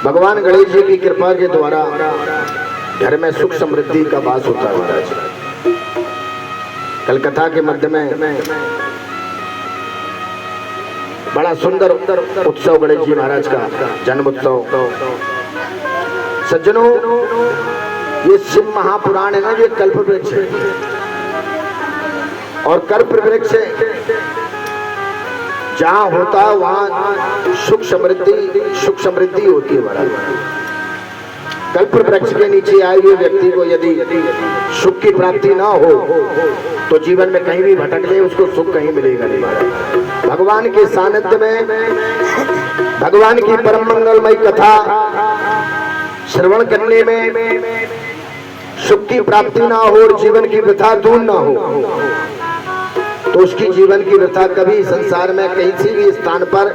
भगवान गणेश जी की कृपा के द्वारा घर में सुख समृद्धि का वास होता है महाराज। कल कथा के मध्य में बड़ा सुंदर उत्सव गणेश जी महाराज का जन्म उत्सव। सज्जनों, ये शिव महापुराण है ना, ये कल्प वृक्ष है और कल्प वृक्ष जहां होता है वहां सुख समृद्धि होती है महाराज। कल्प वृक्ष के नीचे आए हुए व्यक्ति को यदि सुख की प्राप्ति ना हो तो जीवन में कहीं भी भटक ले उसको सुख कहीं मिलेगा नहीं महाराज। भगवान के सानिध्य में भगवान की परम मंगलमयी कथा श्रवण करने में सुख की प्राप्ति ना हो और जीवन की वृथा दूर ना हो तो उसकी जीवन की वृथा कभी संसार में किसी भी स्थान पर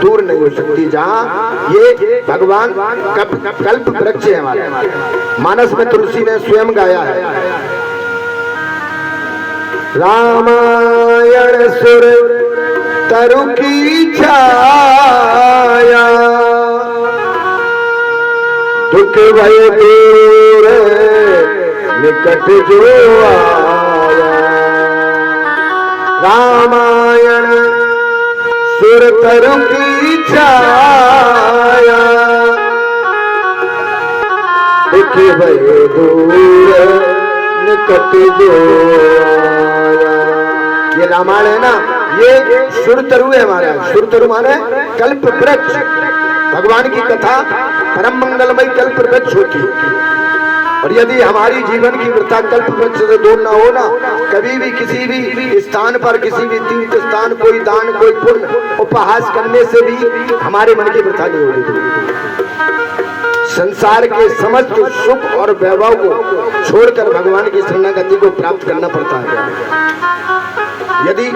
दूर नहीं हो सकती। जहाँ ये भगवान कल्प वृक्ष है हमारे। मानस में तुलसी ने स्वयं गाया है, रामायण सुर तरु की छाया, दुख भय दूर निकट जो आया। रामायण सुर तरु की छाया, दुख भय दूर निकट जो आया। ये रामायण है ना, ये सुरतरु है हमारे। सुरतरु माने कल्प वृक्ष। भगवान की कथा परम मंगलमयी कल्प वृक्ष होती है। और यदि हमारी जीवन की वृथा कल्प वृक्ष से दूर न हो ना, कभी भी किसी भी स्थान पर, किसी भी तीर्थ स्थान, कोई दान, कोई पुण्य, उपहास करने से भी हमारे मन की वृथा नहीं होगी। संसार के समस्त सुख और वैभव को छोड़कर भगवान की शरणागति को प्राप्त करना पड़ता है। यदि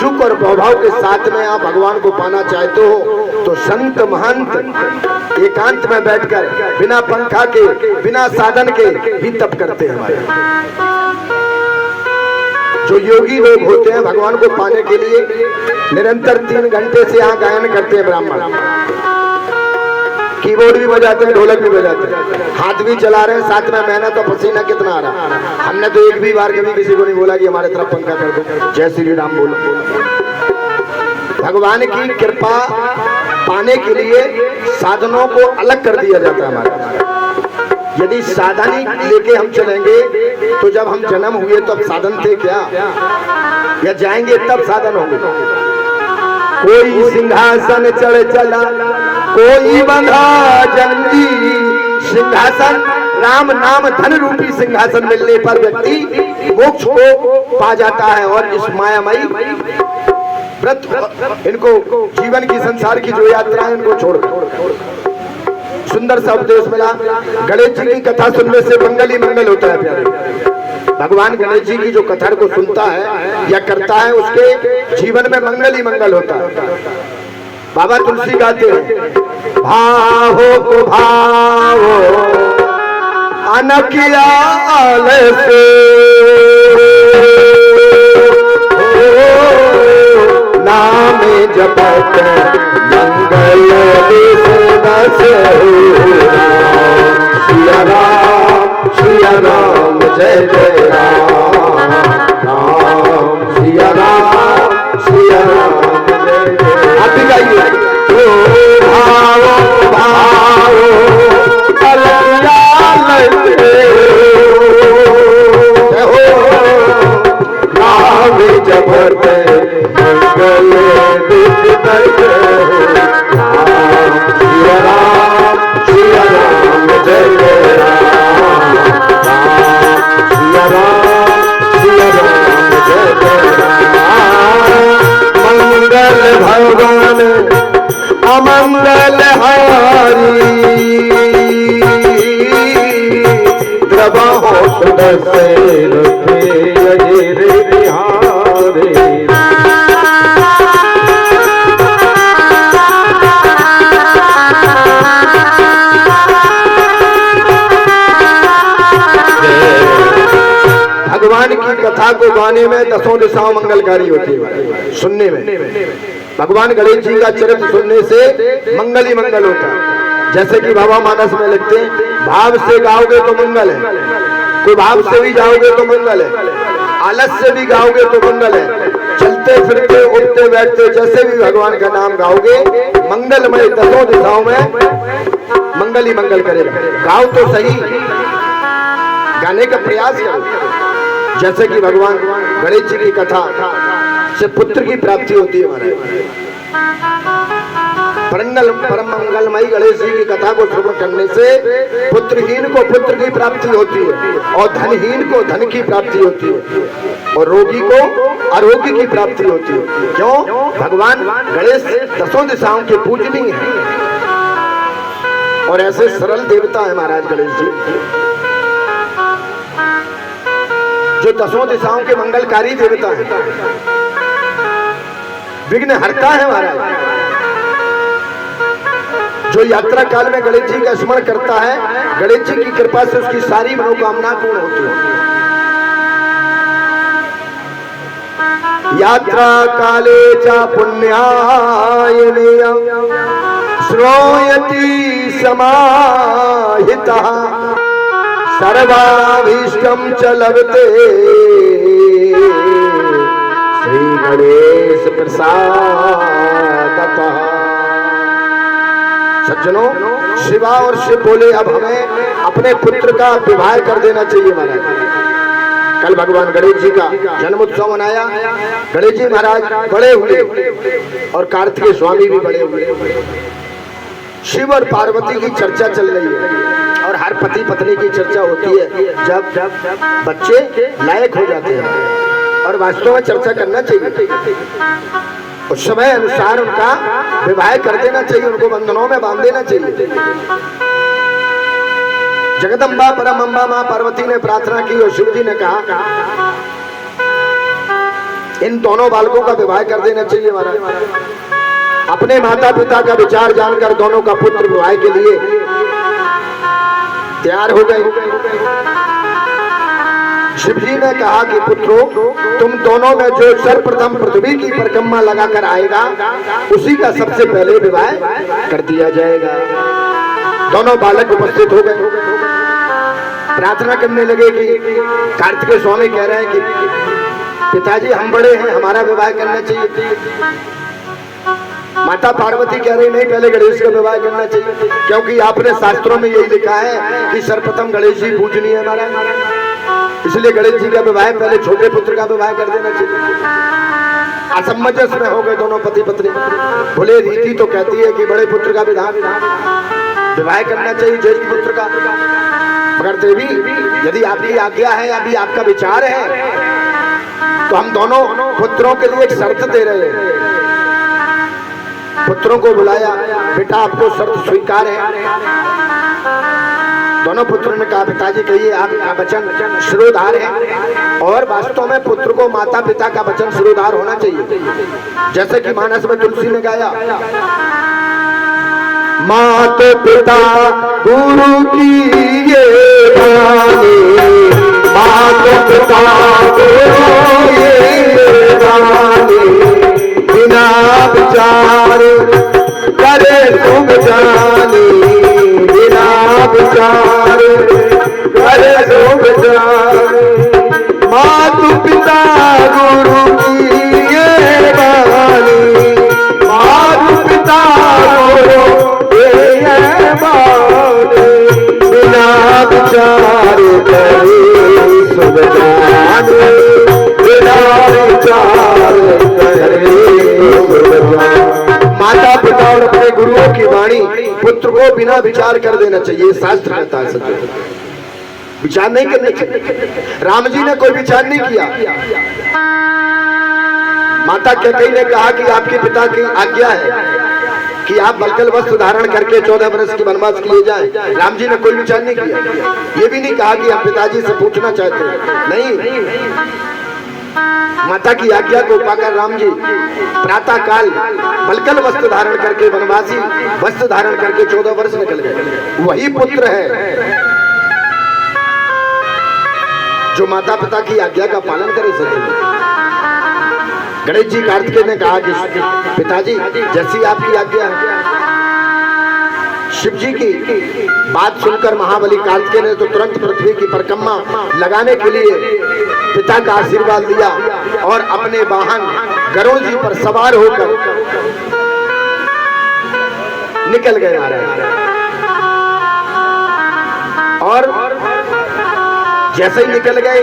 सुख और वैभव के साथ में आप भगवान को पाना चाहते हो तो संत महंत एकांत में बैठकर बिना पंखा के, बिना साधन के ही तप करते हैं हमारे। जो योगी लोग होते हैं भगवान को पाने के लिए निरंतर 3 घंटे से यहाँ गायन करते हैं। ब्राह्मण कीबोर्ड भी बजाते हैं, ढोलक भी बजाते हैं, हाथ भी चला रहे हैं, साथ में मेहनत और पसीना कितना आ रहा है। हमने तो एक भी बार कभी किसी को नहीं बोला कि हमारे तरफ पंखा कर दो, जय श्री राम बोलो। भगवान की कृपा पाने के लिए साधनों को अलग कर दिया जाता है हमारा। यदि साधन ही लेके हम चलेंगे तो जब हम जन्म हुए तब साधन थे क्या, या जाएंगे तब साधन होंगे। कोई सिंहासन चढ़ चला, कोई बंधा जंगी सिंहासन। राम नाम धन रूपी सिंहासन मिलने पर व्यक्ति मोक्ष को पा जाता है। और इस मायामयी व्रत इनको जीवन की संसार की जो यात्रा है इनको छोड़ सुंदर सा उपदेश मिला। गणेश जी की कथा सुनने से मंगल ही मंगल होता है प्यारे। भगवान गणेश जी की जो कथा को सुनता है या करता है उसके जीवन में मंगल ही मंगल होता है। बाबा तुलसी गाते हैं, भावो को भावो अनकियाल से, नाम जपत मंगल सिया राम जय जय राम, राम सिया राम जय जय। आप भी गाइए, भावो भावो कल्याण हो, नाम जपत मंगल सिया राम जय जय राम, सिया राम जय जय राम। मंगल भगवान अमंगल हारी, द्रवहो सुदर्शन रे बिहारी। भगवान की कथा को गाने में 10 दिशाओं मंगलकारी होती है। सुनने में भगवान गणेश जी का चरित्र सुनने से मंगल ही मंगल होता है। जैसे कि बाबा मानस में लिखते हैं, भाव से गाओगे तो मंगल है, कोई भाव से भी जाओगे तो मंगल है, आलस से भी गाओगे तो मंगल है, चलते फिरते उठते बैठते जैसे भी भगवान का नाम गाओगे मंगलमय, दसों दिशाओं में मंगल ही मंगल करेगा। गाओ तो सही, गाने का प्रयास करो। जैसे कि भगवान गणेश जी की कथा से पुत्र की प्राप्ति होती है महाराज, परम मंगलमयी गणेश जी की कथा को श्रवण करने से पुत्रहीन को पुत्र की प्राप्ति होती है, और धनहीन को धन की प्राप्ति होती है, और रोगी को आरोग्य की प्राप्ति होती है। क्यों? भगवान गणेश दसों दिशाओं के पूजनीय है, और ऐसे सरल देवता है महाराज गणेश जी, जो दसों दिशाओं के मंगलकारी देवता है, विघ्न हरता है महाराज। जो यात्रा काल में गणेश जी का स्मरण करता है, गणेश जी की कृपा से उसकी सारी मनोकामना पूर्ण होती है। यात्रा काले च पुण्यायनेय श्रूयति समाहितः सर्वाभीष्टं च लभते श्री गणेश प्रसादतः। सज्जनों, शिवा और शिव बोले अब हमें अपने पुत्र का विवाह कर देना चाहिए महाराज। कल भगवान गणेश जी का जन्म उत्सव मनाया, गणेश जी महाराज बड़े हुए और कार्तिकेय स्वामी भी बड़े हुए। शिव और पार्वती की चर्चा चल रही है, और हर पति पत्नी की चर्चा होती है जब बच्चे लायक हो जाते हैं, और वास्तव में चर्चा करना चाहिए। उस समय अनुसार उनका विवाह कर देना चाहिए, उनको बंधनों में बांध देना चाहिए। जगदम्बा परम अम्बा मां पार्वती ने प्रार्थना की और शिव जी ने कहा इन दोनों बालकों का विवाह कर देना चाहिए महाराज। अपने माता पिता का विचार जानकर दोनों का पुत्र विवाह के लिए तैयार हो गए। शिव जी ने कहा कि पुत्रों, तुम दोनों में जो सर्वप्रथम पृथ्वी की परिक्रमा लगाकर आएगा उसी का सबसे पहले विवाह कर दिया जाएगा। दोनों बालक उपस्थित हो गए, प्रार्थना करने लगे कि कार्तिकेय स्वामी कह रहे हैं कि पिताजी हम बड़े हैं, हमारा विवाह करना चाहिए। माता पार्वती कह रही नहीं, पहले गणेश का विवाह करना चाहिए, क्योंकि आपने शास्त्रों में यही लिखा है कि सर्वप्रथम गणेश जी पूजनीय है हमारा, इसलिए गणेश जी का विवाह पहले छोटे पुत्र का विवाह कर देना चाहिए। असमंजस में हो गए दोनों पति पत्नी, बोले रीति तो कहती है कि बड़े पुत्र का विवाह करना चाहिए ज्येष्ठ पुत्र का, मगर देवी यदि आपकी आज्ञा है, अभी आपका विचार है, तो हम दोनों पुत्रों के लिए एक शर्त दे रहे हैं। पुत्रों को बुलाया, बेटा आपको शर्त स्वीकार है? दोनों पुत्रों ने कहा पिताजी कहिए, आपका वचन शिरोधार है, और वास्तव में पुत्र को माता पिता का वचन शिरोधार होना चाहिए। जैसे कि मानस में तुलसी ने गाया, मात पिता गुरु की ये वाणी, मात पिता गुरु ये वाणी, बिना विचार करे तुम जानी, बिना विचार करे तुम जानी। मातु पिता गुरु की ये वाणी, मातु पिता गुरु ये वाणी, बिना विचार करे तुम जानी, बिना विचार करे तुम जानी। माता पिता और अपने गुरुओं की वाणी पुत्र को बिना विचार कर देना चाहिए, शास्त्र कहता है। सत्य विचार नहीं करना चाहिए। राम जी ने कोई विचार नहीं किया। माता कैकेयी ने कहा कि आपके पिता की आज्ञा है कि आप बलकल वस्त्र धारण करके 14 वर्ष की वनवास किए जाएं। राम जी ने कोई विचार नहीं किया। ये भी नहीं कहा कि हम पिताजी से पूछना चाहते हैं, नहीं। माता की आज्ञा को पाकर राम जी प्रातः काल बलकल वस्त्र धारण करके वनवासी वस्त्र धारण करके 14 वर्ष निकल गए। वही पुत्र है जो माता पिता की आज्ञा का पालन करे। सत्य गणेश जी कार्तिकेय ने कहा कि पिताजी जैसी आपकी आज्ञा है। शिव जी की बात सुनकर महाबली कार्तिकेय ने तो तुरंत पृथ्वी की परिक्रमा लगाने के लिए पिता का आशीर्वाद लिया और अपने वाहन गरुड़ जी पर सवार होकर निकल गए महाराज। और जैसे ही निकल गए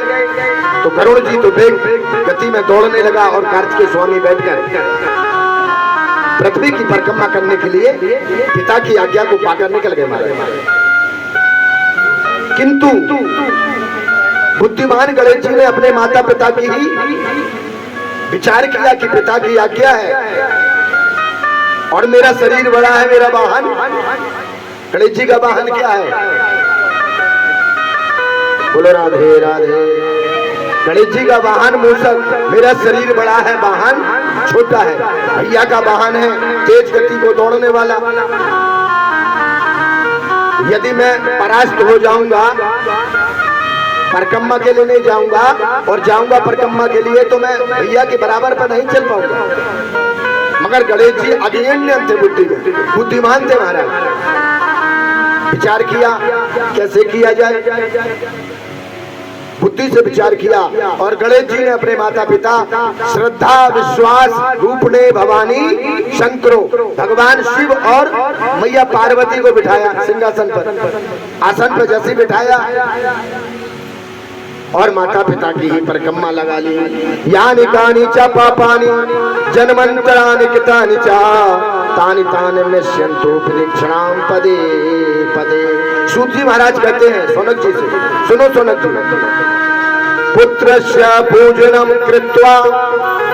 तो गरुड़ जी तो वेग गति में दौड़ने लगा और कार्तिकेय स्वामी बैठकर पृथ्वी की परिक्रमा करने के लिए पिता की आज्ञा को पाकर निकल गए महाराज। किंतु बुद्धिमान गणेश जी ने अपने माता पिता की ही विचार किया कि पिता की आज्ञा है और मेरा शरीर बड़ा है, मेरा वाहन गणेश जी का वाहन क्या है? बोलो राधे राधे। गणेश जी का वाहन मूषक, मेरा शरीर बड़ा है, वाहन छोटा है। भैया का वाहन है तेज गति को दौड़ने वाला। यदि मैं परास्त हो जाऊंगा, परिक्रमा के लिए नहीं जाऊंगा और जाऊंगा परिक्रमा के लिए तो मैं भैया के बराबर पर नहीं चल पाऊंगा। मगर गणेश जी अज्ञेय थे, बुद्धिमान थे महाराज। विचार किया कैसे किया जाए, बुद्धि से विचार किया और गणेश जी ने अपने माता पिता श्रद्धा विश्वास रूपणे भवानी शंकरो, भगवान शिव और मैया पार्वती को बिठाया सिंहासन पर, आसन पर जैसे बिठाया और माता पिता की ही परिक्रमा लगा ली। यानि कानि च पापानि जन्मंतरानि कृतानि च तानि तानि नश्यन्तु प्रदक्षिणां पदे पदे। सूत जी महाराज कहते हैं सोनक जी से, सुनो सोनक जी, पुत्रस्य पूजनम कृत्वा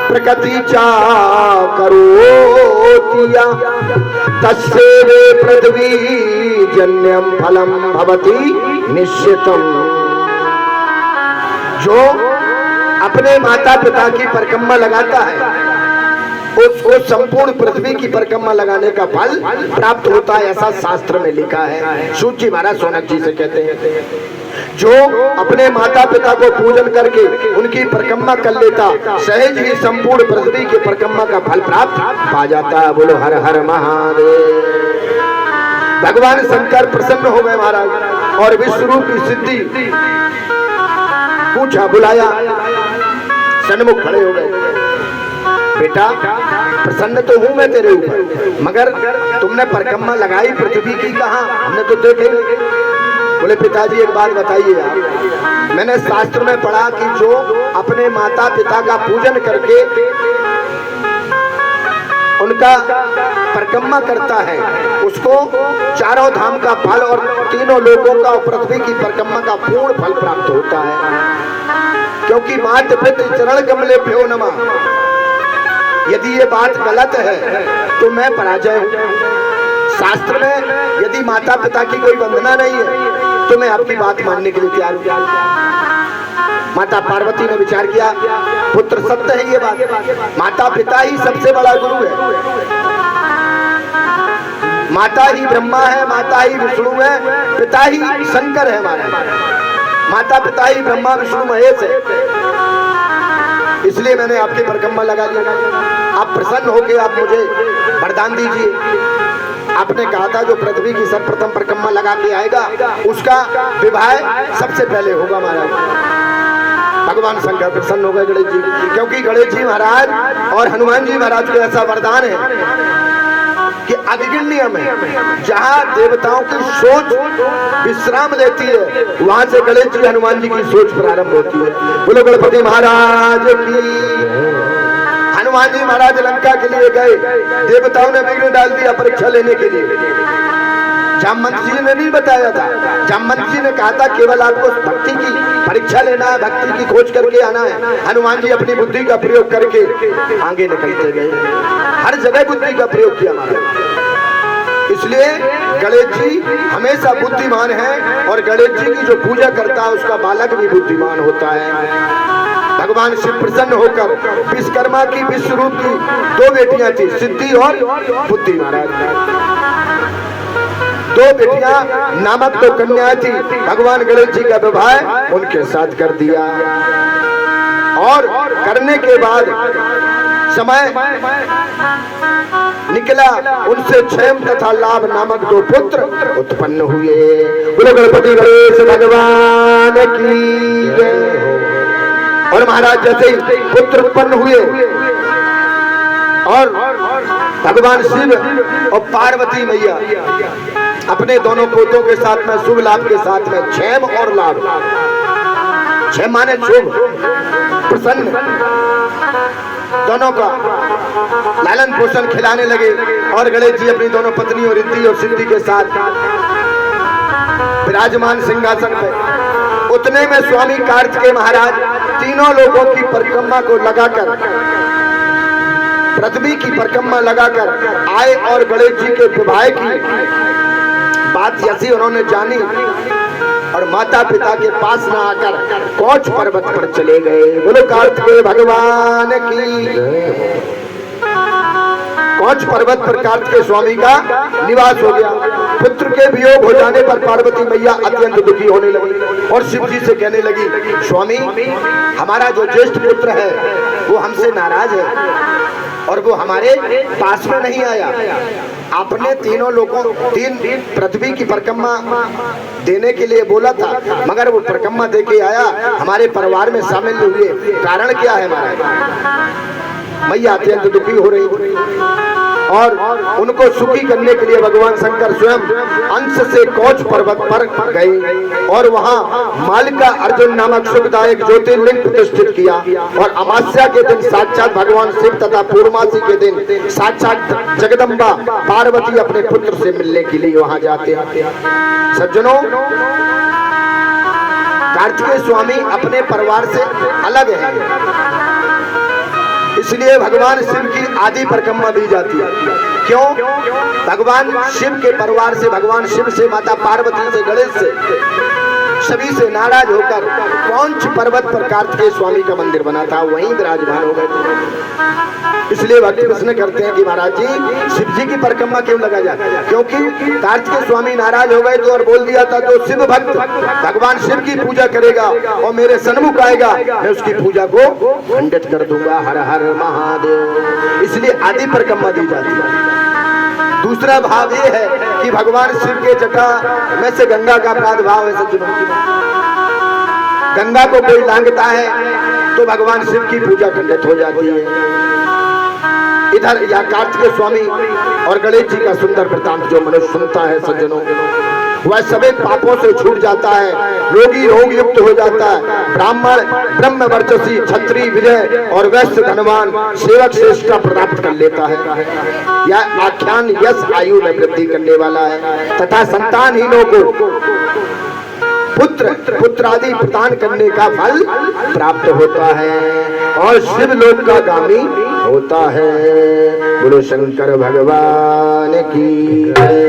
प्रकृति चा करोति तस्यैवे पृथ्वी जन्यं फलं भवति निश्चितम्। जो अपने माता पिता की परिक्रमा लगाता है उसको संपूर्ण पृथ्वी की परिक्रमा लगाने का फल प्राप्त होता है, ऐसा शास्त्र में लिखा है। सूत जी महाराज सोनक जी से कहते हैं जो अपने माता पिता को पूजन करके उनकी परिक्रमा कर लेता सहज ही संपूर्ण पृथ्वी की परिक्रमा का फल प्राप्त पा जाता है। बोलो हर हर महादेव। भगवान शंकर प्रसन्न हो गए महाराज और विश्व रूप की सिद्धि पूछा, बुलाया, सन्मुख खड़े हो गए। बेटा प्रसन्न तो हूं मैं तेरे ऊपर, मगर तुमने परिक्रमा लगाई पृथ्वी की कहां, हमने तो देखे। बोले पिताजी एक बात बताइए आप, मैंने शास्त्र में पढ़ा कि जो अपने माता पिता का पूजन करके उनका परिक्रमा करता है उसको चारों धाम का फल और तीनों लोगों का पृथ्वी की परिक्रमा का पूर्ण फल प्राप्त होता है, क्योंकि मात पितृ चरण कमले भ्यो नमः। यदि ये बात गलत है तो मैं पराजय हूं। शास्त्र में यदि माता पिता की कोई वंदना नहीं है तो मैं आपकी बात मानने के लिए तैयार हूं। माता पार्वती ने विचार किया, पुत्र सत्य है ये बात, माता पिता ही सबसे बड़ा गुरु है। माता ही ब्रह्मा है, माता ही विष्णु है, पिता ही शंकर है हमारा। माता पिता ही ब्रह्मा विष्णु महेश है। इसलिए मैंने आपकी परिक्रमा लगा ली। आप प्रसन्न होकर आप मुझे वरदान दीजिए। आपने कहा था जो पृथ्वी की सर्वप्रथम परिक्रमा लगा के आएगा उसका विवाह सबसे पहले होगा महाराज। भगवान शंकर प्रसन्न हो गए गणेश जी, क्योंकि गणेश जी महाराज और हनुमान जी महाराज को ऐसा वरदान है कि अग्निय में जहाँ देवताओं की सोच विश्राम लेती है वहां से गणेश जी हनुमान जी की सोच प्रारंभ होती है। बोलो गणपति महाराज की। हनुमान जी महाराज लंका के लिए गए, देवताओं ने विघ्न डाल दिया परीक्षा लेने के लिए। जामवंत जी ने नहीं बताया था, जामवंत जी ने कहा था केवल आपको भक्ति की परीक्षा लेना है, भक्ति की खोज करके आना है। हनुमान जी अपनी बुद्धि का प्रयोग करके आगे निकलते गए, हर जगह बुद्धि का प्रयोग किया महाराज। इसलिए गणेश जी हमेशा बुद्धिमान है और गणेश जी की जो पूजा करता है उसका बालक भी बुद्धिमान होता है। भगवान शिव प्रसन्न होकर विश्वकर्मा की विश्व रूप की दो बेटियां थी, सिद्धि और बुद्धि महाराज। दो बेटियां नामक तो कन्या थी, भगवान गणेश जी का विवाह उनके साथ कर दिया और करने के बाद समय निकला, उनसे क्षेम तथा लाभ नामक 2 पुत्र उत्पन्न हुए। बोलो गणपति गणेश भगवान की जय। और महाराज जैसे ही पुत्र उत्पन्न हुए और भगवान शिव और पार्वती मैया अपने दोनों पोतों के साथ में शुभ लाभ के साथ में क्षेम और लाभ, क्षेम माने शुभ, प्रसन्न, दोनों का लालन पोषण खिलाने लगे। और गणेश जी अपनी दोनों पत्नियों रिद्धि और सिद्धि के साथ विराजमान सिंहासन पे। उतने में स्वामी कार्तिकेय महाराज तीनों लोगों की परिक्रमा को लगाकर, पृथ्वी की परिक्रमा लगाकर आए और गणेश जी के विवाह की बात जैसी उन्होंने जानी और माता पिता के पास न आकर कौच पर्वत पर चले गए। बोलो कार्तिकेय भगवान की। कौच पर्वत पर कार्तिकेय स्वामी का निवास हो गया। पुत्र के वियोग हो जाने पर पार्वती मैया अत्यंत दुखी होने लगी और शिव जी से कहने लगी, स्वामी हमारा जो ज्येष्ठ पुत्र है वो हमसे नाराज है और वो हमारे पास में नहीं आया। आपने तीनों लोगों, 3 पृथ्वी की परिक्रमा देने के लिए बोला था, मगर वो परिक्रमा दे के आया, हमारे परिवार में शामिल हुए, कारण क्या है महाराज? मैया अत्यंत दुखी हो रही थी और उनको सुखी करने के लिए भगवान शंकर स्वयं अंश से कौच पर्वत पर गए और वहां मालिका अर्जुन नामक सुखदायक ज्योतिर्लिंग प्रतिष्ठित किया। और अमावस्या के दिन साक्षात भगवान शिव तथा पूर्णमासी के दिन साक्षात जगदम्बा पार्वती अपने पुत्र से मिलने के लिए वहां जाते हैं। सज्जनों, कार्तिकेय स्वामी अपने परिवार से अलग है, इसलिए भगवान शिव की आदि परिक्रमा दी जाती है। क्यों? भगवान शिव के परिवार से, भगवान शिव से, माता पार्वती से, गणेश से, सभी से नाराज होकर कौच पर्वत पर कार्तिकेय स्वामी का मंदिर बना था, वहीं विराजमान हो गए। इसलिए भक्त प्रश्न करते हैं कि महाराज जी शिव जी की परिक्रमा क्यों लगा जाता है? क्योंकि कार्तिकेय स्वामी नाराज हो गए तो और बोल दिया था, जो शिव भक्त भगवान शिव की पूजा करेगा और मेरे सन्मुख आएगा, मैं उसकी पूजा को खंडित कर दूंगा। हर हर महादेव। इसलिए आदि परिक्रमा दी जाती है। दूसरा भाव ये है कि भगवान शिव के जटा में से गंगा का प्रादुर्भाव है। सज्जनों, गंगा को कोई लांघता है तो भगवान शिव की पूजा खंडित हो जाती है। इधर या कार्तिकेय स्वामी और गणेश जी का सुंदर वृतांत जो मनुष्य सुनता है सज्जनों, वह सभी पापों से छूट जाता है, रोगी रोग युक्त हो जाता है, ब्राह्मण ब्रह्म वर्चसी, क्षत्रिय विजय और वैश्य धनवान सेवक श्रेष्ठता प्राप्त कर लेता है। यह आख्यान यश आयु में वृद्धि करने वाला है तथा संतानहीनों को पुत्र आदि प्रदान करने का फल प्राप्त होता है और शिव लोक का गामी होता है। बोलो शंकर भगवान की जय।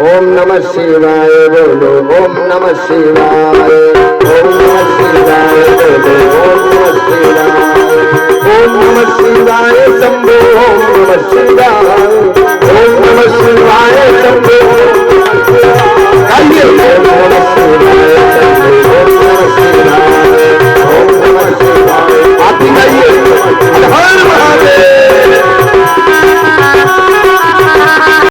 ओम नमः शिवाय बोलो, ओम नमः शिवाय, ओम नमः शिवाय बोलो, ओम नमः शिवाय, ओम नमः शिवाय शंभो, ओम नमः शिवाय, ओम नमः शिवाय शंभो।